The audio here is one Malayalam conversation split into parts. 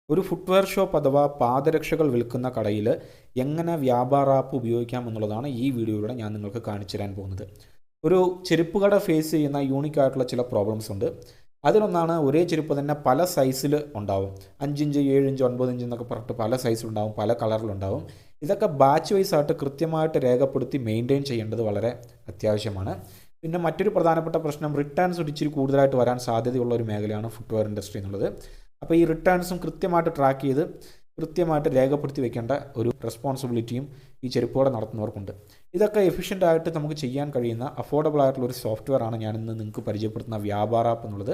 ഒരു ഫുട്വെയർ ഷോപ്പ് അഥവാ പാദരക്ഷകൾ വിൽക്കുന്ന കടയിൽ എങ്ങനെ വ്യാപാര ആപ്പ് ഉപയോഗിക്കാം എന്നുള്ളതാണ് ഈ വീഡിയോയിലൂടെ ഞാൻ നിങ്ങൾക്ക് കാണിച്ചു തരാൻ പോകുന്നത്. ഒരു ചെരുപ്പ് കട ഫേസ് ചെയ്യുന്ന യൂണിക് ആയിട്ടുള്ള ചില പ്രോബ്ലംസ് ഉണ്ട്. അതിലൊന്നാണ് ഒരേ ചെരുപ്പ് തന്നെ പല സൈസിൽ ഉണ്ടാവും. 5 ഇഞ്ച് 7 ഇഞ്ച് 9 ഇഞ്ച് എന്നൊക്കെ പറഞ്ഞിട്ട് പല സൈസിലുണ്ടാവും, പല കളറിലുണ്ടാവും. ഇതൊക്കെ ബാച്ച് വൈസ് ആയിട്ട് കൃത്യമായിട്ട് രേഖപ്പെടുത്തി മെയിൻറ്റെയിൻ ചെയ്യേണ്ടത് വളരെ അത്യാവശ്യമാണ്. പിന്നെ മറ്റൊരു പ്രധാനപ്പെട്ട പ്രശ്നം, റിട്ടേൺസ് ഇച്ചിരി കൂടുതലായിട്ട് വരാൻ സാധ്യതയുള്ള ഒരു മേഖലയാണ് ഫുട്വെയർ ഇൻഡസ്ട്രി എന്നുള്ളത്. അപ്പോൾ ഈ റിട്ടേൺസും കൃത്യമായിട്ട് ട്രാക്ക് ചെയ്ത് കൃത്യമായിട്ട് രേഖപ്പെടുത്തി വെക്കേണ്ട ഒരു റെസ്പോൺസിബിലിറ്റിയും ഈ ചെരുപ്പോടെ നടത്തുന്നവർക്കുണ്ട്. ഇതൊക്കെ എഫിഷ്യൻ്റായിട്ട് നമുക്ക് ചെയ്യാൻ കഴിയുന്ന അഫോർഡബിൾ ആയിട്ടുള്ള ഒരു സോഫ്റ്റ്വെയർ ആണ് ഞാനിന്ന് നിങ്ങൾക്ക് പരിചയപ്പെടുത്തുന്ന വ്യാപാര ആപ്പ് എന്നുള്ളത്.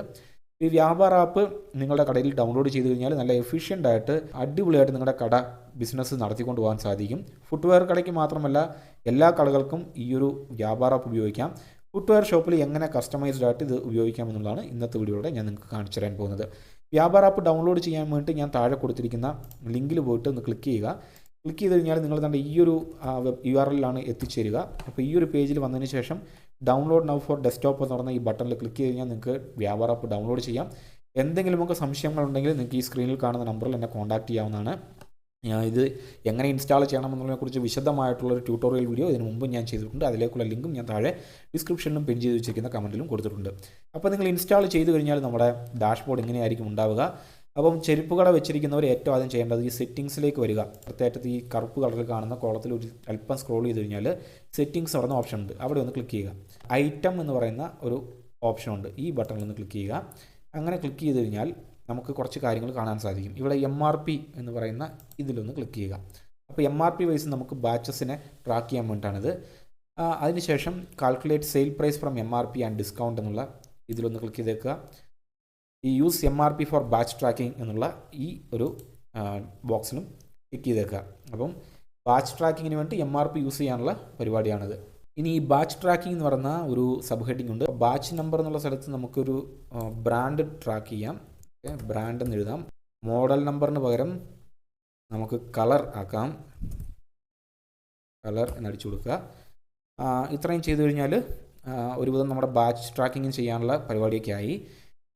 ഈ വ്യാപാര ആപ്പ് നിങ്ങളുടെ കടയിൽ ഡൗൺലോഡ് ചെയ്ത് കഴിഞ്ഞാൽ നല്ല എഫിഷ്യൻ്റായിട്ട് അടിപൊളിയായിട്ട് നിങ്ങളുടെ കട ബിസിനസ് നടത്തിക്കൊണ്ട് പോകാൻ സാധിക്കും. ഫുട്വെയർ കടയ്ക്ക് മാത്രമല്ല, എല്ലാ കടകൾക്കും ഈ ഒരു വ്യാപാര ആപ്പ് ഉപയോഗിക്കാം. ഫുട്വെയർ ഷോപ്പിൽ എങ്ങനെ കസ്റ്റമൈസ്ഡ് ആയിട്ട് ഇത് ഉപയോഗിക്കാം എന്നുള്ളതാണ് ഇന്നത്തെ വീഡിയോയുടെ ഞാൻ നിങ്ങൾക്ക് കാണിച്ചു തരാൻ പോകുന്നത്. വ്യാപാര ആപ്പ് ഡൗൺലോഡ് ചെയ്യാൻ വേണ്ടി ഞാൻ താഴെ കൊടുത്തിരിക്കുന്ന ലിങ്കിൽ പോയിട്ട് ഒന്ന് ക്ലിക്ക് ചെയ്യുക. ക്ലിക്ക് ചെയ്ത് കഴിഞ്ഞാൽ നിങ്ങൾ തന്നെ ഈ ഒരു URL-ലാണ് എത്തിച്ചേരുക. അപ്പോൾ ഈ ഒരു പേജിൽ വന്നതിന് ശേഷം ഡൗൺലോഡ് നൗ ഫോർ ഡെസ്ക്ടോപ്പ് എന്ന് പറഞ്ഞ ഈ ബട്ടണിൽ ക്ലിക്ക് ചെയ്ത് കഴിഞ്ഞാൽ നിങ്ങൾക്ക് വ്യാപാര ആപ്പ് ഡൗൺലോഡ് ചെയ്യാം. എന്തെങ്കിലുമൊക്കെ സംശയങ്ങളുണ്ടെങ്കിൽ നിങ്ങൾക്ക് ഈ സ്ക്രീനിൽ കാണുന്ന നമ്പറിൽ എന്നെ കോൺടാക്റ്റ് ചെയ്യാവുന്നതാണ്. ഇത് എങ്ങനെ ഇൻസ്റ്റാൾ ചെയ്യണമെന്നുള്ളതിനെക്കുറിച്ച് വിശദമായിട്ടുള്ളൊരു ട്യൂട്ടോറിയൽ വീഡിയോ ഇതിന് മുമ്പ് ഞാൻ ചെയ്തിട്ടുണ്ട്. അതിലേക്കുള്ള ലിങ്കും ഞാൻ താഴെ ഡിസ്ക്രിപ്ഷനിലും പിൻ ചെയ്ത് വെച്ചിരിക്കുന്ന കമൻറ്റിലും കൊടുത്തിട്ടുണ്ട്. അപ്പോൾ നിങ്ങൾ ഇൻസ്റ്റാൾ ചെയ്ത് കഴിഞ്ഞാൽ നമ്മുടെ ഡാഷ്ബോർഡ് ഇങ്ങനെയായിരിക്കും ഉണ്ടാവുക. അപ്പം ചെരുപ്പ് കട വെച്ചിരിക്കുന്നവർ ഏറ്റവും ആദ്യം ചെയ്യേണ്ടത് ഈ സെറ്റിങ്സിലേക്ക് വരിക. പ്രത്യേകത്ത് ഈ കറുപ്പ് കളറിൽ കാണുന്ന കോളത്തിൽ ഒരു അല്പം സ്ക്രോൾ ചെയ്ത് കഴിഞ്ഞാൽ സെറ്റിങ്സ് പറഞ്ഞ ഓപ്ഷൻ ഉണ്ട്, അവിടെ ഒന്ന് ക്ലിക്ക് ചെയ്യുക. ഐറ്റം എന്ന് പറയുന്ന ഒരു ഓപ്ഷൻ ഉണ്ട്, ഈ ബട്ടണിൽ ഒന്ന് ക്ലിക്ക് ചെയ്യുക. അങ്ങനെ ക്ലിക്ക് ചെയ്ത് കഴിഞ്ഞാൽ നമുക്ക് കുറച്ച് കാര്യങ്ങൾ കാണാൻ സാധിക്കും. ഇവിടെ MRP എന്ന് പറയുന്ന ഇതിലൊന്ന് ക്ലിക്ക് ചെയ്യുക. അപ്പോൾ MRP വൈസ് നമുക്ക് ബാച്ചസിനെ ട്രാക്ക് ചെയ്യാൻ വേണ്ടിയിട്ടാണിത്. അതിനുശേഷം calculate sale price from MRP and discount എന്നുള്ള ഇതിലൊന്ന് ക്ലിക്ക് ചെയ്തേക്കുക. ഈ use MRP for batch tracking എന്നുള്ള ഈ ഒരു ബോക്സിലും ക്ലിക്ക് ചെയ്തേക്കുക. അപ്പം ബാച്ച് ട്രാക്കിങ്ങിന് വേണ്ടി MRP യൂസ് ചെയ്യാനുള്ള പരിപാടിയാണിത്. ഇനി ഈ ബാച്ച് ട്രാക്കിംഗ് എന്ന് പറയുന്ന ഒരു സബ് ഹെഡിങ് ഉണ്ട്. ബാച്ച് നമ്പർ എന്നുള്ള സ്ഥലത്ത് നമുക്കൊരു ബ്രാൻഡ് ട്രാക്ക് ചെയ്യാം. ബ്രാൻഡ് എന്ന് എഴുതാം. മോഡൽ നമ്പറിന് പകരം നമുക്ക് കളർ ആക്കാം. കളർ എന്നടിച്ചു കൊടുക്കുക. ഇത്രയും ചെയ്തു കഴിഞ്ഞാൽ ഒരുവിധം നമ്മുടെ ബാച്ച് ട്രാക്കിങ്ങിന് ചെയ്യാനുള്ള പരിപാടിയൊക്കെ ആയി.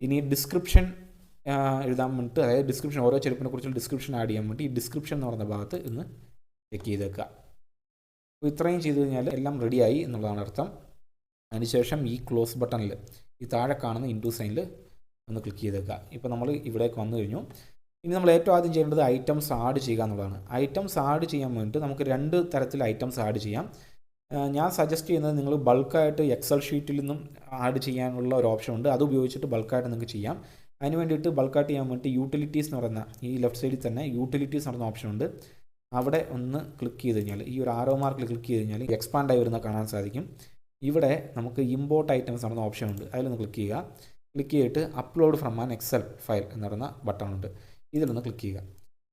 ഇനി ഡിസ്ക്രിപ്ഷൻ എഴുതാൻ വേണ്ടിയിട്ട്, അതായത് ഡിസ്ക്രിപ്ഷൻ ഓരോ ചെരുപ്പിനെ കുറിച്ചുള്ള ഡിസ്ക്രിപ്ഷൻ ആഡ് ചെയ്യാൻ വേണ്ടി ഈ ഡിസ്ക്രിപ്ഷൻ എന്ന് പറയുന്ന ഭാഗത്ത് ഇന്ന് ചെക്ക് ചെയ്തേക്കുക. അപ്പോൾ ഇത്രയും ചെയ്തു കഴിഞ്ഞാൽ എല്ലാം റെഡിയായി എന്നുള്ളതാണ് അർത്ഥം. അതിനുശേഷം ഈ ക്ലോസ് ബട്ടണിൽ ഈ താഴെ കാണുന്ന ഇൻടു സൈനിൽ ഒന്ന് ക്ലിക്ക് ചെയ്തേക്കുക. ഇപ്പോൾ നമ്മൾ ഇവിടേക്ക് വന്നു കഴിഞ്ഞു. ഇനി നമ്മൾ ഏറ്റവും ആദ്യം ചെയ്യേണ്ടത് ഐറ്റംസ് ആഡ് ചെയ്യുക എന്നുള്ളതാണ്. ഐറ്റംസ് ആഡ് ചെയ്യാൻ വേണ്ടിയിട്ട് നമുക്ക് 2 തരത്തിൽ ഐറ്റംസ് ആഡ് ചെയ്യാം. ഞാൻ സജസ്റ്റ് ചെയ്യുന്നത് നിങ്ങൾ ബൾക്കായിട്ട് എക്സൽ ഷീറ്റിൽ നിന്നും ആഡ് ചെയ്യാനുള്ള ഒരു ഓപ്ഷൻ ഉണ്ട്. അത് ഉപയോഗിച്ചിട്ട് ബൾക്കായിട്ട് നിങ്ങൾക്ക് ചെയ്യാം. അതിന് വേണ്ടിയിട്ട് ബൾക്കായിട്ട് ചെയ്യാൻ വേണ്ടി യൂട്ടിലിറ്റീസ് എന്ന് പറയുന്ന ഈ ലെഫ്റ്റ് സൈഡിൽ തന്നെ യൂട്ടിലിറ്റീസ് എന്ന് പറയുന്ന ഓപ്ഷൻ ഉണ്ട്. അവിടെ ഒന്ന് ക്ലിക്ക് ചെയ്ത് കഴിഞ്ഞാൽ, ഈ ഒരു ആരോ മാർക്കിൽ ക്ലിക്ക് ചെയ്ത് കഴിഞ്ഞാൽ എക്സ്പാൻഡ് ആയി വരുന്ന കാണാൻ സാധിക്കും. ഇവിടെ നമുക്ക് ഇമ്പോർട്ട് ഐറ്റംസ് പറയുന്ന ഓപ്ഷൻ ഉണ്ട്, അതിലൊന്ന് ക്ലിക്ക് ചെയ്യുക. ക്ലിക്ക് ചെയ്തിട്ട് upload from an Excel file എന്ന് പറയുന്ന ബട്ടണുണ്ട്, ഇതിലൊന്ന് ക്ലിക്ക് ചെയ്യുക.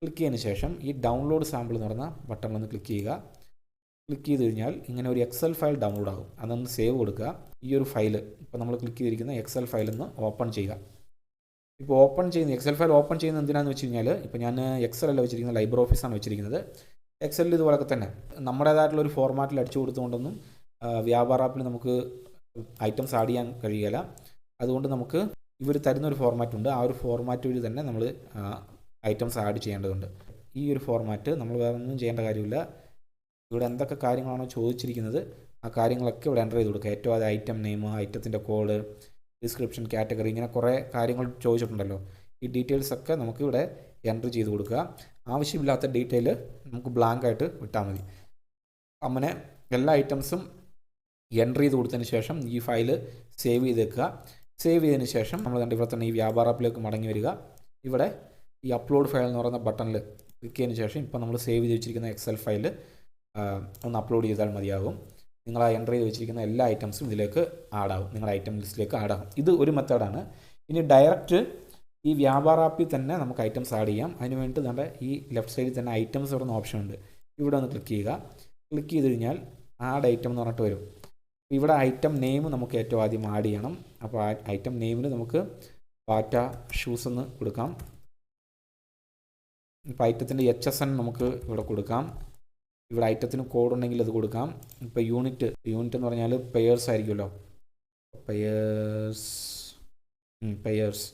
ക്ലിക്ക് ചെയ്തതിന് ശേഷം ഈ ഡൗൺലോഡ് സാമ്പിൾ എന്ന് പറയുന്ന ബട്ടണിലൊന്ന് ക്ലിക്ക് ചെയ്യുക. ക്ലിക്ക് ചെയ്ത് കഴിഞ്ഞാൽ ഇങ്ങനെ ഒരു എക്സൽ ഫയൽ ഡൗൺലോഡ് ആകും. അതൊന്ന് സേവ് കൊടുക്കുക. ഈ ഒരു ഫയൽ ഇപ്പോൾ നമ്മൾ ക്ലിക്ക് ചെയ്തിരിക്കുന്ന എക്സൽ ഫയൽ ഒന്ന് ഓപ്പൺ ചെയ്യുക. ഇപ്പോൾ ഓപ്പൺ ചെയ്യുന്ന എക്സൽ ഫയൽ ഓപ്പൺ ചെയ്യുന്നത് എന്തിനാണെന്ന് വെച്ച് കഴിഞ്ഞാൽ, ഇപ്പോൾ ഞാൻ എക്സൽ അല്ല വെച്ചിരിക്കുന്നത്, ലൈബ്രറി ഓഫീസാണ് വെച്ചിരിക്കുന്നത്. എക്സലിൽ ഇതുപോലൊക്കെ തന്നെ നമ്മുടേതായിട്ടുള്ളൊരു ഫോർമാറ്റിൽ അടിച്ചു കൊടുത്തുകൊണ്ടൊന്നും വ്യാപാര ആപ്പിൽ നമുക്ക് ഐറ്റംസ് ആഡ് ചെയ്യാൻ കഴിയില്ല. അതുകൊണ്ട് നമുക്ക് ഇവർ തരുന്നൊരു ഫോർമാറ്റ് ഉണ്ട്, ആ ഒരു ഫോർമാറ്റ് വഴി തന്നെ നമ്മൾ ഐറ്റംസ് ആഡ് ചെയ്യേണ്ടതുണ്ട്. ഈ ഒരു ഫോർമാറ്റ് നമ്മൾ വേറെ ഒന്നും ചെയ്യേണ്ട കാര്യമില്ല. ഇവിടെ എന്തൊക്കെ കാര്യങ്ങളാണോ ചോദിച്ചിരിക്കുന്നത് ആ കാര്യങ്ങളൊക്കെ ഇവിടെ എൻ്റർ ചെയ്ത് കൊടുക്കുക. ഏറ്റവും ആദ്യം ഐറ്റം നെയിം, ഐറ്റത്തിൻ്റെ കോഡ്, ഡിസ്ക്രിപ്ഷൻ, കാറ്റഗറി, ഇങ്ങനെ കുറേ കാര്യങ്ങൾ ചോദിച്ചിട്ടുണ്ടല്ലോ. ഈ ഡീറ്റെയിൽസ് ഒക്കെ നമുക്ക് ഇവിടെ എൻ്റർ ചെയ്ത് കൊടുക്കുക. ആവശ്യമില്ലാത്ത ഡീറ്റെയിൽ നമുക്ക് ബ്ലാങ്ക് ആയിട്ട് വിട്ടാൽ മതി. അങ്ങനെ എല്ലാ ഐറ്റംസും എൻ്റർ ചെയ്ത് കൊടുത്തതിന് ശേഷം ഈ ഫയൽ സേവ് ചെയ്ത് വെക്കുക. സേവ് ചെയ്തതിന് ശേഷം നമ്മൾ കണ്ട് ഇവിടെ തന്നെ ഈ വ്യാപാര ആപ്പിലേക്ക് മടങ്ങി വരിക. ഇവിടെ ഈ അപ്ലോഡ് ഫയൽ എന്ന് പറയുന്ന ബട്ടണിൽ ക്ലിക്ക് ചെയ്തതിന് ശേഷം ഇപ്പോൾ നമ്മൾ സേവ് ചെയ്ത് വെച്ചിരിക്കുന്ന എക്സൽ ഫയൽ ഒന്ന് അപ്ലോഡ് ചെയ്താൽ മതിയാകും. നിങ്ങൾ ആ എൻ്റർ ചെയ്ത് വെച്ചിരിക്കുന്ന എല്ലാ ഐറ്റംസും ഇതിലേക്ക് ആഡാകും, നിങ്ങളുടെ ഐറ്റം ലിസ്റ്റിലേക്ക് ആഡാകും. ഇത് ഒരു മെത്തേഡാണ്. ഇനി ഡയറക്റ്റ് ഈ വ്യാപാര ആപ്പിൽ തന്നെ നമുക്ക് ഐറ്റംസ് ആഡ് ചെയ്യാം. അതിന് വേണ്ടിയിട്ട് നമ്മുടെ ഈ ലെഫ്റ്റ് സൈഡിൽ തന്നെ ഐറ്റംസ് പറയുന്ന ഓപ്ഷൻ ഉണ്ട്, ഇവിടെ ഒന്ന് ക്ലിക്ക് ചെയ്യുക. ക്ലിക്ക് ചെയ്ത് കഴിഞ്ഞാൽ ആഡ് ഐറ്റം എന്ന് പറഞ്ഞിട്ട് വരും. ഇവിടെ ഐറ്റം നെയിം നമുക്ക് ഏറ്റവും ആദ്യം ആഡ് ചെയ്യണം. അപ്പോൾ ആ ഐറ്റം നെയിമിന് നമുക്ക് ബാറ്റ ഷൂസ് എന്ന് കൊടുക്കാം. ഇപ്പോൾ ഐറ്റത്തിൻ്റെ HSN നമുക്ക് ഇവിടെ കൊടുക്കാം. ഇവിടെ ഐറ്റത്തിന് കോഡ് ഉണ്ടെങ്കിൽ അത് കൊടുക്കാം. ഇപ്പോൾ യൂണിറ്റ് എന്ന് പറഞ്ഞാൽ പെയേഴ്സ് ആയിരിക്കുമല്ലോ, പെയേഴ്സ്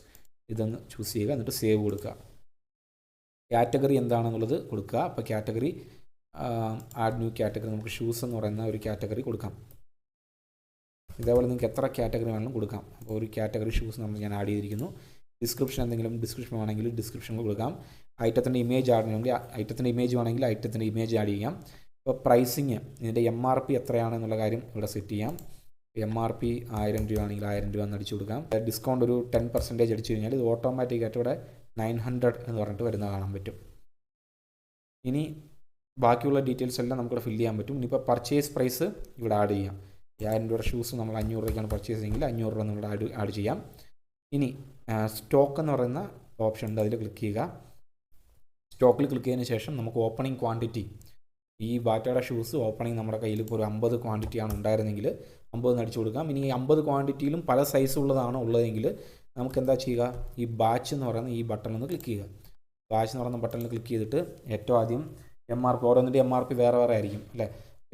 ഇതൊന്ന് ചൂസ് ചെയ്യുക. എന്നിട്ട് സേവ് കൊടുക്കുക. കാറ്റഗറി എന്താണെന്നുള്ളത് കൊടുക്കുക. അപ്പോൾ കാറ്റഗറി ആഡ് ന്യൂ കാറ്റഗറി, നമുക്ക് ഷൂസ് എന്ന് പറയുന്ന ഒരു കാറ്റഗറി കൊടുക്കാം. ഇതേപോലെ നിങ്ങൾക്ക് എത്ര കാറ്റഗറി വേണമെങ്കിലും കൊടുക്കാം. അപ്പോൾ ഒരു കാറ്റഗറി ഷൂസ് നമ്മൾ ഞാൻ ആഡ് ചെയ്തിരിക്കുന്നു. ഡിസ്ക്രിപ്ഷൻ എന്തെങ്കിലും ഡിസ്ക്രിപ്ഷൻ വേണമെങ്കിൽ ഡിസ്ക്രിപ്ഷനിൽ കൊടുക്കാം. ഐറ്റത്തിൻ്റെ ഇമേജ് ആഡ് ചെയ്യണമെങ്കിൽ ഐറ്റത്തിൻ്റെ ഇമേജ് വേണമെങ്കിൽ ഐറ്റത്തിൻ്റെ ഇമേജ് ആഡ് ചെയ്യാം. ഇപ്പോൾ പ്രൈസിങ്, ഇതിൻ്റെ MRP എത്രയാണെന്നുള്ള കാര്യം ഇവിടെ സെറ്റ് ചെയ്യാം. MRP 1000 രൂപയാണെങ്കിൽ 1000 രൂപ എന്ന് അടിച്ചു കൊടുക്കാം. ഡിസ്കൗണ്ട് ഒരു 10% അടിച്ചു കഴിഞ്ഞാൽ ഇത് ഓട്ടോമാറ്റിക്കായിട്ട് ഇവിടെ 900 എന്ന് പറഞ്ഞിട്ട് വരുന്നത് കാണാൻ പറ്റും. ഇനി ബാക്കിയുള്ള ഡീറ്റെയിൽസ് എല്ലാം നമുക്കിവിടെ ഫില്ല് ചെയ്യാൻ പറ്റും. ഇനിയിപ്പോൾ പർച്ചേസ് പ്രൈസ് ഇവിടെ ആഡ് ചെയ്യാം. 1000 രൂപയുടെ ഷൂസ് നമ്മൾ 500 രൂപയ്ക്കാണ് പർച്ചേസ് ചെയ്യുമെങ്കിൽ 500 രൂപ നമ്മൾ ആഡ് ചെയ്യാം. ഇനി സ്റ്റോക്ക് എന്ന് പറയുന്ന ഓപ്ഷൻ ഉണ്ട്, അതിൽ ക്ലിക്ക് ചെയ്യുക. സ്റ്റോക്കിൽ ക്ലിക്ക് ചെയ്തതിന് ശേഷം നമുക്ക് ഓപ്പണിംഗ് ക്വാണ്ടിറ്റി, ഈ ബാറ്റയുടെ ഷൂസ് ഓപ്പണിംഗ് നമ്മുടെ കയ്യിൽ ഇപ്പോൾ ഒരു 50 ക്വാണ്ടിറ്റിയാണ് ഉണ്ടായിരുന്നെങ്കിൽ 50 എന്ന് അടിച്ചു കൊടുക്കാം. ഇനി ഈ 50 ക്വാണ്ടിറ്റിയിലും പല സൈസ് ഉള്ളതെങ്കിൽ നമുക്ക് എന്താ ചെയ്യുക, ഈ ബാച്ച് എന്ന് പറയുന്ന ഈ ബട്ടണിൽ നിന്ന് ക്ലിക്ക് ചെയ്യുക. ബാച്ച് എന്ന് പറയുന്ന ബട്ടണിൽ ക്ലിക്ക് ചെയ്തിട്ട് ഏറ്റവും ആദ്യം MRP, ഓരോന്നിൻ്റെ MRP വേറെ ആയിരിക്കും അല്ലേ.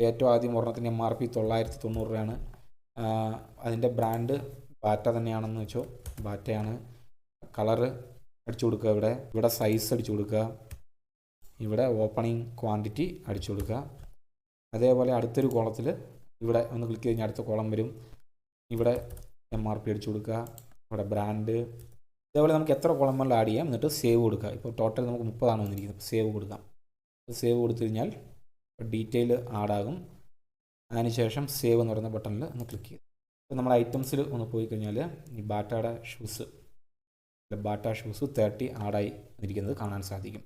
ഏറ്റവും ആദ്യം ഒരെണ്ണത്തിൻ്റെ MRP 990 രൂപയാണ്. അതിൻ്റെ ബ്രാൻഡ് ബാറ്റ തന്നെയാണെന്ന് വെച്ചോ, ബാറ്റയാണ്. കളറ് അടിച്ചു കൊടുക്കുക, ഇവിടെ സൈസ് അടിച്ചു കൊടുക്കുക, ഇവിടെ ഓപ്പണിംഗ് ക്വാണ്ടിറ്റി അടിച്ചു കൊടുക്കുക. അതേപോലെ അടുത്തൊരു കോളത്തിൽ ഇവിടെ ഒന്ന് ക്ലിക്ക് കഴിഞ്ഞാൽ അടുത്ത കോളം വരും. ഇവിടെ MRP അടിച്ചു കൊടുക്കുക, ഇവിടെ ബ്രാൻഡ്. ഇതേപോലെ നമുക്ക് എത്ര കോളം വേണമെങ്കിലും ആഡ് ചെയ്യാം. എന്നിട്ട് സേവ് കൊടുക്കുക. ഇപ്പോൾ ടോട്ടൽ നമുക്ക് 30 വന്നിരിക്കുന്നത്. സേവ് കൊടുക്കാം. സേവ് കൊടുത്തു കഴിഞ്ഞാൽ ഡീറ്റെയിൽ ആഡാകും. അതിനുശേഷം സേവ് എന്ന് പറയുന്ന ബട്ടണിൽ ഒന്ന് ക്ലിക്ക് ചെയ്യും. ഇപ്പോൾ നമ്മുടെ ഐറ്റംസിൽ ഒന്ന് പോയി കഴിഞ്ഞാൽ ഈ ബാറ്റയുടെ ഷൂസ് 30 ആഡായി ഇരിക്കുന്നത് കാണാൻ സാധിക്കും.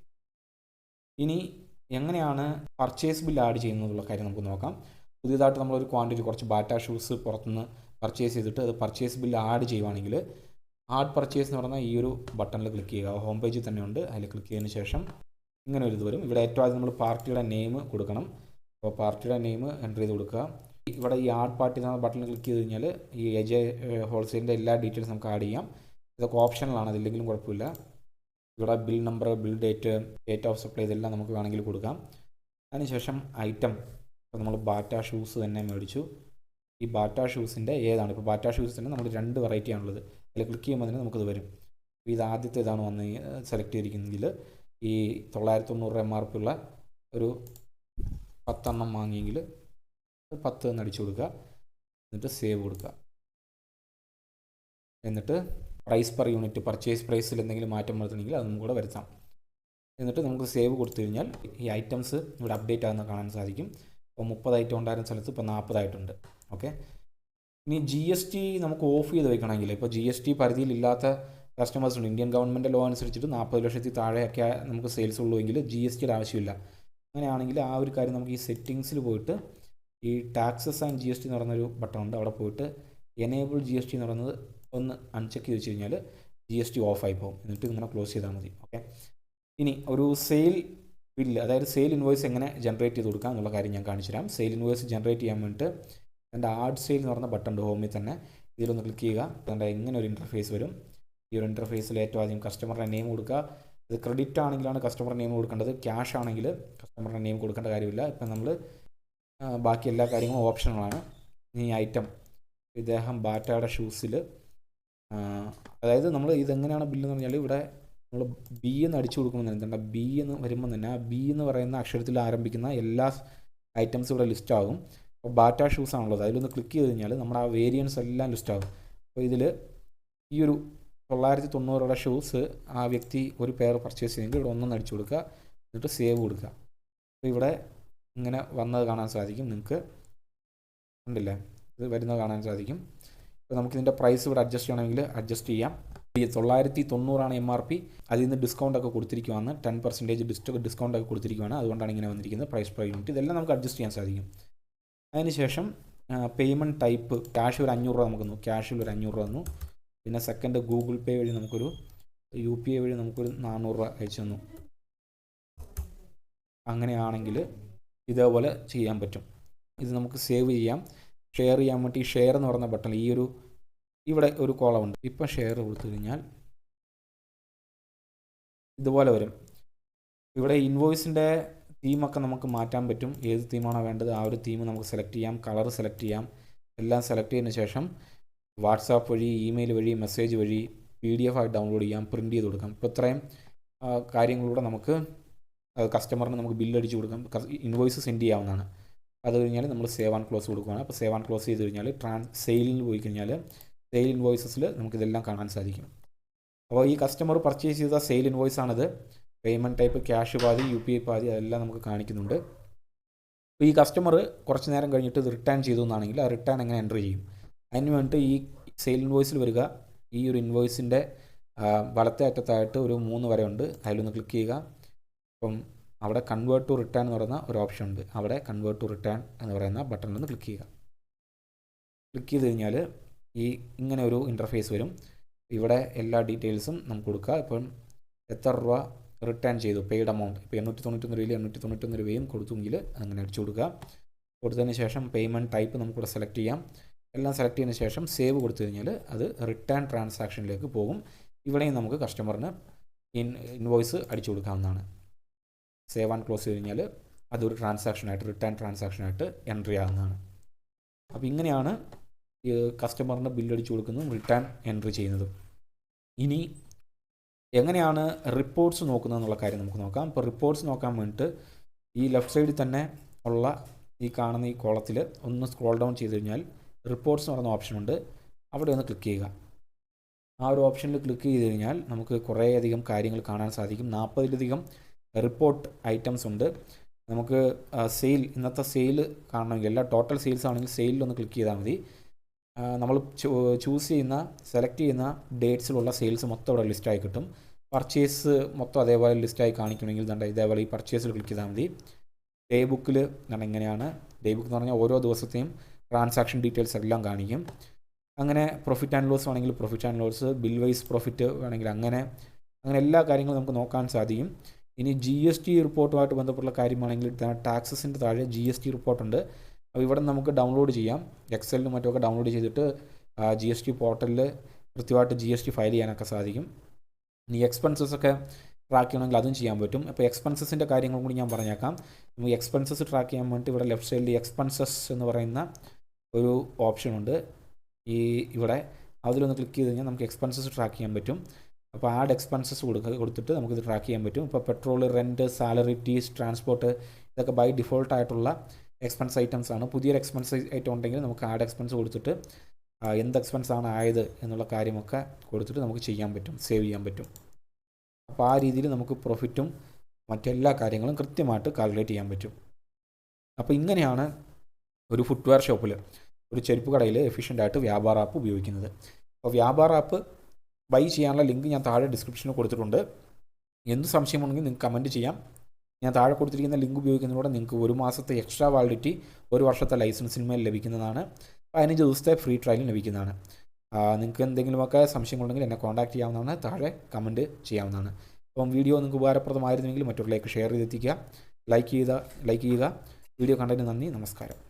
ഇനി എങ്ങനെയാണ് പർച്ചേസ് ബിൽ ആഡ് ചെയ്യുന്നതെന്നുള്ള കാര്യം നമുക്ക് നോക്കാം. പുതിയതായിട്ട് നമ്മളൊരു ക്വാണ്ടിറ്റി കുറച്ച് ബാറ്റ ഷൂസ് പുറത്തുനിന്ന് പർച്ചേസ് ചെയ്തിട്ട് അത് പർച്ചേസ് ബിൽ ആഡ് ചെയ്യുവാണെങ്കിൽ ആഡ് പർച്ചേസ് എന്ന് പറയുന്ന ഈ ഒരു ബട്ടണിൽ ക്ലിക്ക് ചെയ്യുക. ഹോം പേജിൽ തന്നെ ഉണ്ട്, അതിൽ ക്ലിക്ക് ചെയ്തതിന് ശേഷം ഇങ്ങനെ ഒരു ഇത് വരും. ഇവിടെ ഏറ്റവും ആദ്യം നമ്മൾ പാർട്ടിയുടെ നെയിം കൊടുക്കണം. അപ്പോൾ പാർട്ടിയുടെ നെയിം എൻ്റർ ചെയ്ത് കൊടുക്കുക. ഇവിടെ ഈ ആഡ് പാർട്ടി എന്ന ബട്ടണിൽ ക്ലിക്ക് ചെയ്ത് കഴിഞ്ഞാൽ ഈ AJ ഹോൾസെയിലിൻ്റെ എല്ലാ ഡീറ്റെയിൽസ് നമുക്ക് ആഡ് ചെയ്യാം. ഇതൊക്കെ ഓപ്ഷണലാണ്, അതില്ലെങ്കിലും കുഴപ്പമില്ല. ഇവിടെ bill number, bill date of supply ഇതെല്ലാം നമുക്ക് വേണമെങ്കിൽ കൊടുക്കാം. അതിനുശേഷം ഐറ്റം, ഇപ്പോൾ നമ്മൾ ബാറ്റ ഷൂസ് തന്നെ മേടിച്ചു. ഈ ബാറ്റ ഷൂസിൻ്റെ ഏതാണ്, ഇപ്പോൾ ബാറ്റ ഷൂസിൻ്റെ നമ്മൾ 2 വെറൈറ്റി ആണുള്ളത്. അതിൽ ക്ലിക്ക് ചെയ്യുമ്പോൾ തന്നെ നമുക്കത് വരും. ഇത് ആദ്യത്തെ ഇതാണ് വന്ന് സെലക്ട് ചെയ്തിരിക്കുന്നതിൽ ഈ 990 MRP ഉള്ള ഒരു 10 എണ്ണം വാങ്ങിയെങ്കിൽ 10 എന്ന് അടിച്ചു കൊടുക്കുക. എന്നിട്ട് സേവ് കൊടുക്കുക. എന്നിട്ട് പ്രൈസ് പെർ യൂണിറ്റ്, പർച്ചേസ് പ്രൈസിൽ എന്തെങ്കിലും മാറ്റം വരുത്തണമെങ്കിൽ അത് നമുക്ക് കൂടെ വരുത്താം. എന്നിട്ട് നമുക്ക് സേവ് കൊടുത്തു കഴിഞ്ഞാൽ ഈ ഐറ്റംസ് ഇവിടെ അപ്ഡേറ്റ് ആകുന്ന കാണാൻ സാധിക്കും. ഇപ്പോൾ 30 ഐറ്റം ഉണ്ടായിരുന്ന സ്ഥലത്ത് ഇപ്പോൾ 40 ആയിട്ടുണ്ട്. ഓക്കെ. ഇനി GST നമുക്ക് ഓഫ് ചെയ്ത് വെക്കണമെങ്കിൽ, ഇപ്പോൾ GST പരിധിയിലില്ലാത്ത കസ്റ്റമേഴ്സ് ഉണ്ട്. ഇന്ത്യൻ ഗവൺമെൻറ് ലോ അനുസരിച്ചിട്ട് 40 ലക്ഷത്തിൽ താഴെയൊക്കെ നമുക്ക് സെയിൽസ് ഉള്ളൂ എങ്കിൽ GSTയുടെ ആവശ്യമില്ല. അങ്ങനെയാണെങ്കിൽ ആ ഒരു കാര്യം നമുക്ക് ഈ സെറ്റിങ്സിൽ പോയിട്ട് ഈ ടാക്സസ് ആൻഡ് GST എന്ന് പറയുന്നൊരു ബട്ടൺ ഉണ്ട്, അവിടെ പോയിട്ട് എനേബിൾ GST എന്ന് പറയുന്നത് ഒന്ന് അൺചെക്ക് ചെയ്ത് വെച്ച് കഴിഞ്ഞാൽ GST ഓഫായി പോകും. എന്നിട്ട് ഇങ്ങനെ ക്ലോസ് ചെയ്താൽ മതി. ഓക്കെ. ഇനി ഒരു സെയിൽ ബില്ല്, അതായത് സെയിൽ ഇൻവോയ്സ് എങ്ങനെ ജനറേറ്റ് ചെയ്ത് കൊടുക്കാം എന്നുള്ള കാര്യം ഞാൻ കാണിച്ചു തരാം. സെയിൽ ഇൻവോയ്സ് ജനറേറ്റ് ചെയ്യാൻ വേണ്ടിയിട്ട് എൻ്റെ ആഡ് സെയിൽ എന്ന് പറയുന്ന ബട്ടൺ ഉണ്ട് ഹോമിൽ തന്നെ, ഇതിലൊന്ന് ക്ലിക്ക് ചെയ്യുക. അതിൻ്റെ ഇങ്ങനെ ഒരു ഇൻ്റർഫേസ് വരും. ഈ ഒരു ഇൻ്റർഫേസിൽ ഏറ്റവും ആദ്യം കസ്റ്റമറുടെ നെയിം കൊടുക്കുക. ഇത് ക്രെഡിറ്റ് ആണെങ്കിലാണ് കസ്റ്റമറുടെ നെയിം കൊടുക്കേണ്ടത്, ക്യാഷ് ആണെങ്കിൽ കസ്റ്റമറുടെ നെയിം കൊടുക്കേണ്ട കാര്യമില്ല. ഇപ്പം നമ്മൾ ബാക്കി എല്ലാ കാര്യങ്ങളും ഓപ്ഷണലാണ്. ഈ ഐറ്റം ഇദ്ദേഹം ബാറ്റയുടെ ഷൂസിൽ, അതായത് നമ്മൾ ഇതെങ്ങനെയാണ് ബില്ലെന്ന് പറഞ്ഞാൽ ഇവിടെ നമ്മൾ B എന്ന് അടിച്ചു കൊടുക്കുമ്പോൾ എന്താണ് B എന്ന് വരുമ്പോൾ തന്നെ ആ B എന്ന് പറയുന്ന അക്ഷരത്തിൽ ആരംഭിക്കുന്ന എല്ലാ ഐറ്റംസും ഇവിടെ ലിസ്റ്റ് ആകും. അപ്പോൾ ബാറ്റ ഷൂസ് ആണുള്ളത്, അതിലൊന്ന് ക്ലിക്ക് ചെയ്ത് കഴിഞ്ഞാൽ നമ്മുടെ ആ വേരിയൻസ് എല്ലാം ലിസ്റ്റ് ആകും. അപ്പോൾ ഇതിൽ ഈ ഒരു 990 ഷൂസ് ആ വ്യക്തി ഒരു പെയർ പർച്ചേസ് ചെയ്യുമെങ്കിൽ ഇവിടെ 1 അടിച്ചു കൊടുക്കുക. എന്നിട്ട് സേവ് കൊടുക്കുക. അപ്പോൾ ഇവിടെ ഇങ്ങനെ വന്നത് കാണാൻ സാധിക്കും. നിങ്ങൾക്ക് ഉണ്ടല്ലേ, ഇത് വരുന്നത് കാണാൻ സാധിക്കും. അപ്പോൾ നമുക്കിതിൻ്റെ പ്രൈസ് ഇവിടെ അഡ്ജസ്റ്റ് ചെയ്യണമെങ്കിൽ അഡ്ജസ്റ്റ് ചെയ്യാം. 990 MRP, അതിൽ നിന്ന് ഡിസ്കൗണ്ടൊക്കെ കൊടുത്തിരിക്കുകയാണ്, 10% ഡിസ്കൗണ്ടൊക്കെ കൊടുത്തിരിക്കുകയാണ്. അതുകൊണ്ടാണ് ഇങ്ങനെ വന്നിരിക്കുന്നത് പ്രൈസ് പെർ യൂണിറ്റ്. ഇതെല്ലാം നമുക്ക് അഡ്ജസ്റ്റ് ചെയ്യാൻ സാധിക്കും. അതിനുശേഷം പേയ്മെൻറ്റ് ടൈപ്പ്, ക്യാഷ് ഒരു 500 രൂപ നമുക്ക് തന്നു, ക്യാഷിൽ ഒരു 500 രൂപ തന്നു. പിന്നെ സെക്കൻഡ് ഗൂഗിൾ പേ വഴി നമുക്കൊരു UPI വഴി നമുക്കൊരു 400 രൂപ അയച്ചു തന്നു. അങ്ങനെയാണെങ്കിൽ ഇതേപോലെ ചെയ്യാൻ പറ്റും. ഇത് നമുക്ക് സേവ് ചെയ്യാം. ഷെയർ ചെയ്യാൻ വേണ്ടി ഷെയർ എന്ന് പറയുന്ന ബട്ടൺ ഈ ഒരു ഇവിടെ ഒരു കോളം ഉണ്ട്. ഇപ്പം ഷെയർ കൊടുത്തു കഴിഞ്ഞാൽ ഇതുപോലെ വരും. ഇവിടെ ഇൻവോയ്സിൻ്റെ തീമൊക്കെ നമുക്ക് മാറ്റാൻ പറ്റും. ഏത് തീമാണോ വേണ്ടത് ആ ഒരു തീം നമുക്ക് സെലക്ട് ചെയ്യാം, കളർ സെലക്ട് ചെയ്യാം. എല്ലാം സെലക്ട് ചെയ്തതിന് ശേഷം വാട്സാപ്പ് വഴി, ഇമെയിൽ വഴി, മെസ്സേജ് വഴി PDF ആയി ഡൗൺലോഡ് ചെയ്യാം, പ്രിൻറ്റ് ചെയ്ത് കൊടുക്കാം. ഇപ്പോൾ ഇത്രയും കാര്യങ്ങളിലൂടെ നമുക്ക് കസ്റ്റമറിന് നമുക്ക് ബില്ലടിച്ച് കൊടുക്കാം, ഇൻവോയ്സ് സെൻഡ് ചെയ്യാവുന്നതാണ്. അത് കഴിഞ്ഞാൽ നമ്മൾ സേവ് ആൻഡ് ക്ലോസ് കൊടുക്കുകയാണ്. അപ്പോൾ സേവ് ആൻഡ് ക്ലോസ് ചെയ്ത് കഴിഞ്ഞാൽ സെയിലിന് പോയി കഴിഞ്ഞാൽ സെയിൽ ഇൻവോയ്സസിൽ നമുക്കിതെല്ലാം കാണാൻ സാധിക്കും. അപ്പോൾ ഈ കസ്റ്റമർ പർച്ചേസ് ചെയ്ത സെയിൽ ഇൻവോയ്സ് ആണിത്. പേയ്മെൻറ്റ് ടൈപ്പ് ക്യാഷ് പാതി, UPI പാതി, അതെല്ലാം നമുക്ക് കാണിക്കുന്നുണ്ട്. അപ്പോൾ ഈ കസ്റ്റമർ കുറച്ച് നേരം കഴിഞ്ഞിട്ട് ഇത് റിട്ടേൺ ചെയ്തു എന്നാണെങ്കിൽ ആ റിട്ടേൺ എങ്ങനെ എൻ്റർ ചെയ്യും? അതിന് വേണ്ടിയിട്ട് ഈ സെയിൽ ഇൻവോയ്സിൽ വരിക, ഈ ഒരു ഇൻവോയ്സിൻ്റെ വലത്തെ അറ്റത്തായിട്ട് ഒരു 3 വരയുണ്ട്, അതിലൊന്ന് ക്ലിക്ക് ചെയ്യുക. അപ്പം അവിടെ കൺവേർട്ട് ടു റിട്ടേൺ എന്ന് പറയുന്ന ഒരു ഓപ്ഷൻ ഉണ്ട്, അവിടെ കൺവേർട്ട് ടു റിട്ടേൺ എന്ന് പറയുന്ന ബട്ടണിലൊന്ന് ക്ലിക്ക് ചെയ്യുക. ക്ലിക്ക് ചെയ്ത് കഴിഞ്ഞാൽ ഇങ്ങനെ ഒരു ഇൻ്റർഫേസ് വരും. ഇവിടെ എല്ലാ ഡീറ്റെയിൽസും നമുക്ക് കൊടുക്കുക. ഇപ്പം എത്ര രൂപ റിട്ടേൺ ചെയ്തു, പെയ്ഡ് എമൗണ്ട്, ഇപ്പോൾ 891 രൂപയിൽ 891 രൂപയും കൊടുത്തുവെങ്കിൽ അങ്ങനെ അടിച്ചു കൊടുക്കുക. കൊടുത്തതിന് ശേഷം പേയ്മെൻറ്റ് ടൈപ്പ് നമുക്കിവിടെ സെലക്ട് ചെയ്യാം. എല്ലാം സെലക്ട് ചെയ്തതിന് ശേഷം സേവ് കൊടുത്തു കഴിഞ്ഞാൽ അത് റിട്ടേൺ ട്രാൻസാക്ഷനിലേക്ക് പോകും. ഇവിടെയും നമുക്ക് കസ്റ്റമറിന് ഇൻവോയ്സ് അടിച്ചു കൊടുക്കാവുന്നതാണ്. സേവ് ആൻഡ് ക്ലോസ് ചെയ്ത് കഴിഞ്ഞാൽ അതൊരു ട്രാൻസാക്ഷനായിട്ട്, റിട്ടേൺ ട്രാൻസാക്ഷനായിട്ട് എൻട്രി ആകുന്നതാണ്. അപ്പോൾ ഇങ്ങനെയാണ് കസ്റ്റമറിന് ബില്ലടിച്ചു കൊടുക്കുന്നതും റിട്ടേൺ എൻട്രി ചെയ്യുന്നതും. ഇനി എങ്ങനെയാണ് റിപ്പോർട്ട്സ് നോക്കുന്നത് എന്നുള്ള കാര്യം നമുക്ക് നോക്കാം. ഇപ്പോൾ റിപ്പോർട്ട്സ് നോക്കാൻ വേണ്ടിയിട്ട് ഈ ലെഫ്റ്റ് സൈഡിൽ തന്നെ ഉള്ള ഈ കാണുന്ന ഈ കോളത്തിൽ ഒന്ന് സ്ക്രോൾ ഡൗൺ ചെയ്ത് കഴിഞ്ഞാൽ റിപ്പോർട്ട്സ് എന്ന് പറയുന്ന ഓപ്ഷനുണ്ട്, അവിടെ ഒന്ന് ക്ലിക്ക് ചെയ്യുക. ആ ഒരു ഓപ്ഷനിൽ ക്ലിക്ക് ചെയ്ത് കഴിഞ്ഞാൽ നമുക്ക് കുറേയധികം കാര്യങ്ങൾ കാണാൻ സാധിക്കും. 40-ലധികം റിപ്പോർട്ട് ഐറ്റംസ് ഉണ്ട്. നമുക്ക് സെയിൽ, ഇന്നത്തെ സെയിൽ കാണണമെങ്കിൽ, എല്ലാ ടോട്ടൽ സെയിൽസ് ആണെങ്കിൽ സെയിലൊന്ന് ക്ലിക്ക് ചെയ്താൽ മതി. നമ്മൾ ചൂസ് ചെയ്യുന്ന, സെലക്ട് ചെയ്യുന്ന ഡേറ്റ്സിലുള്ള സെയിൽസ് മൊത്തം ഇവിടെ ലിസ്റ്റായി കിട്ടും. പർച്ചേസ് മൊത്തം അതേപോലെ ലിസ്റ്റായി കാണിക്കണമെങ്കിൽ ഇതേപോലെ ഈ പർച്ചേസിൽ ക്ലിക്ക് ചെയ്താൽ മതി. ഡേ ബുക്കിൽ ഇങ്ങനെയാണ്. ഡേ ബുക്ക് എന്ന് പറഞ്ഞാൽ ഓരോ ദിവസത്തെയും ട്രാൻസാക്ഷൻ ഡീറ്റെയിൽസ് എല്ലാം കാണിക്കും. അങ്ങനെ പ്രോഫിറ്റ് ആൻഡ് ലോസ് വേണമെങ്കിൽ profit and loss, bill wise profit വേണമെങ്കിൽ അങ്ങനെ എല്ലാ കാര്യങ്ങളും നമുക്ക് നോക്കാൻ സാധിക്കും. ഇനി GST റിപ്പോർട്ടുമായിട്ട് ബന്ധപ്പെട്ടുള്ള കാര്യമാണെങ്കിൽ ടാക്സസിൻ്റെ താഴെ GST റിപ്പോർട്ടുണ്ട്. അപ്പോൾ ഇവിടെ നമുക്ക് ഡൗൺലോഡ് ചെയ്യാം. എക്സലിലും മറ്റുമൊക്കെ ഡൗൺലോഡ് ചെയ്തിട്ട് GST പോർട്ടലിൽ കൃത്യമായിട്ട് GST ഫയൽ ചെയ്യാനൊക്കെ സാധിക്കും. ഇനി എക്സ്പെൻസസ് ഒക്കെ ട്രാക്ക് ചെയ്യണമെങ്കിൽ അതും ചെയ്യാൻ പറ്റും. അപ്പോൾ എക്സ്പെൻസസിൻ്റെ കാര്യങ്ങളും കൂടി ഞാൻ പറഞ്ഞേക്കാം. നമുക്ക് എക്സ്പെൻസസ് ട്രാക്ക് ചെയ്യാൻ വേണ്ടി ഇവിടെ ലെഫ്റ്റ് സൈഡിൽ എക്സ്പെൻസസ് എന്ന് പറയുന്ന ഒരു ഓപ്ഷനുണ്ട്. ഇവിടെ അതിലൊന്ന് ക്ലിക്ക് ചെയ്ത് കഴിഞ്ഞാൽ നമുക്ക് എക്സ്പെൻസസ് ട്രാക്ക് ചെയ്യാൻ പറ്റും. അപ്പോൾ ആഡ് എക്സ്പെൻസസ് കൊടുത്തിട്ട് നമുക്കിത് ട്രാക്ക് ചെയ്യാൻ പറ്റും. ഇപ്പോൾ പെട്രോൾ, റെൻറ്റ്, സാലറി, ടീസ്, ട്രാൻസ്പോർട്ട്, ഇതൊക്കെ ബൈ ഡിഫോൾട്ട് ആയിട്ടുള്ള എക്സ്പെൻസ് ഐറ്റംസ് ആണ്. പുതിയൊരു എക്സ്പെൻസ് ഐറ്റം ഉണ്ടെങ്കിൽ നമുക്ക് ആഡ് എക്സ്പെൻസ് കൊടുത്തിട്ട് എന്ത് എക്സ്പെൻസ് ആണ് ആയത് എന്നുള്ള കാര്യമൊക്കെ കൊടുത്തിട്ട് നമുക്ക് ചെയ്യാൻ പറ്റും, സേവ് ചെയ്യാൻ പറ്റും. അപ്പോൾ ആ രീതിയിൽ നമുക്ക് പ്രോഫിറ്റും മറ്റെല്ലാ കാര്യങ്ങളും കൃത്യമായിട്ട് കാൽക്കുലേറ്റ് ചെയ്യാൻ പറ്റും. അപ്പോൾ ഇങ്ങനെയാണ് ഒരു ഫുട്വെയർ ഷോപ്പിൽ, ഒരു ചെരുപ്പ് കടയിൽ എഫിഷ്യൻ്റായിട്ട് വ്യാപാര ആപ്പ് ഉപയോഗിക്കുന്നത്. അപ്പോൾ വ്യാപാര ആപ്പ് ബൈ ചെയ്യാനുള്ള ലിങ്ക് ഞാൻ താഴെ ഡിസ്ക്രിപ്ഷനിൽ കൊടുത്തിട്ടുണ്ട്. എന്ത് സംശയമുണ്ടെങ്കിൽ നിങ്ങൾക്ക് കമൻറ്റ് ചെയ്യാം. ഞാൻ താഴെ കൊടുത്തിരിക്കുന്ന ലിങ്ക് ഉപയോഗിക്കുന്നതിലൂടെ നിങ്ങൾക്ക് 1 മാസത്തെ എക്സ്ട്രാ വാലിഡിറ്റി, 1 വർഷത്തെ ലൈസൻസിന്മേൽ ലഭിക്കുന്നതാണ്. 15 ദിവസത്തെ ഫ്രീ ട്രയലും ലഭിക്കുന്നതാണ്. നിങ്ങൾക്ക് എന്തെങ്കിലുമൊക്കെ സംശയങ്ങളുണ്ടെങ്കിൽ എന്നെ കോൺടാക്റ്റ് ചെയ്യാവുന്നതാണ്, താഴെ കമൻറ്റ് ചെയ്യാവുന്നതാണ്. അപ്പം വീഡിയോ നിങ്ങൾക്ക് ഉപകാരപ്രദമായിരുന്നെങ്കിൽ മറ്റുള്ളവരിലേക്ക് ഷെയർ ചെയ്തെത്തിക്കുക, ലൈക്ക് ചെയ്യുക. വീഡിയോ കണ്ടതിന് നന്ദി, നമസ്കാരം.